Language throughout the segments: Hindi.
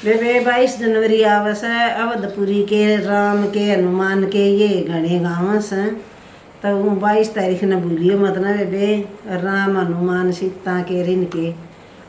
वे 22 जनवरी आवस है। अवधपुरी के राम के हनुमान के ये घने गावस हैं। तो 22 तारीख न भूलियो मतलब वे राम हनुमान सीता के ऋण के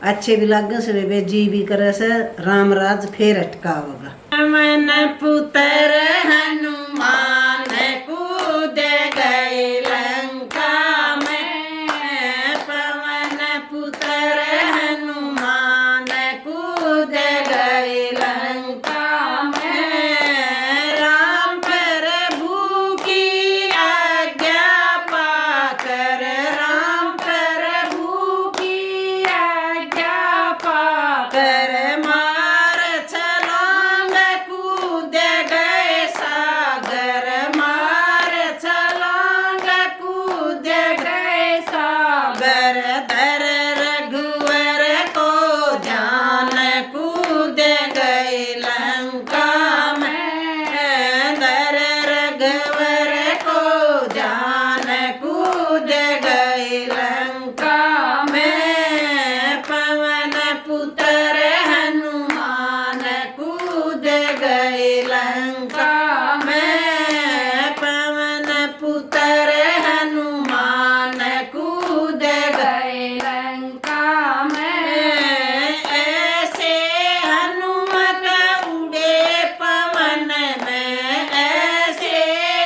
अच्छे भी लग से वे जी भी करे से राम राज फेर अटका होगा। मन पुत्र हनुमान कूद गए लंका में, पवन पुत्र हनुमान कूद गए लंका में। राम प्रभु की आज्ञा पाकर, राम प्रभु की आज्ञा पाकर मार छलांग कूद गए सागर, मार छलांग कूद गए सागर। धर रघुवर को ध्यान कूद गए लंका में, धर रघुवर को ध्यान कूद गए लंका में। पवन पुत्र हनुमान कूद गए लंका में, पवन पुत्र हनुमान कूद गए लंका में। ऐसे हनुमत उड़े पवन में, ऐसे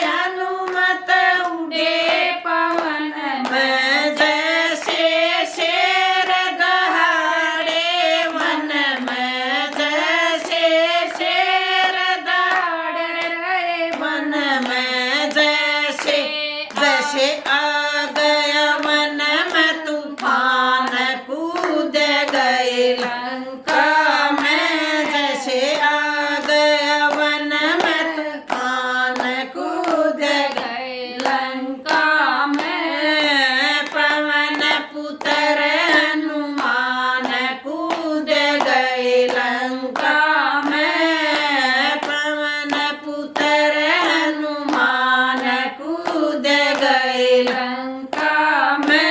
हनुमत उड़े पवन में। जैसे शेर दहाड़े वन में, जैसे शेर दहाड़े रहे वन में। जैसे जैसे आ गया मन में तूफान कूद गए लंका में, जैसे आ गया वन में तूफान कूद गए लंका में। पवन पुत्र हनुमान कूद गए लंका में, पवन पुत्र हनुमान कूद गए लंका में।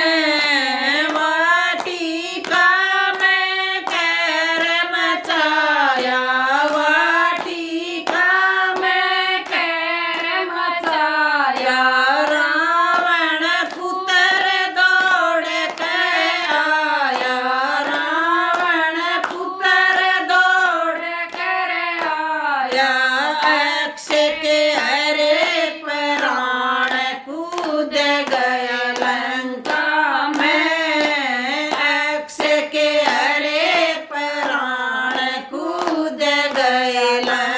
वाटिका में कहर मचाया, वाटिका में कहर मचाया। रावण पुत्र दौड़ के आया, रावण पुत्र दौड़ कर आया। अक्षय के हरे प्राण कूद गया लंका में, अक्षय के हरे प्राण कूद गए लंका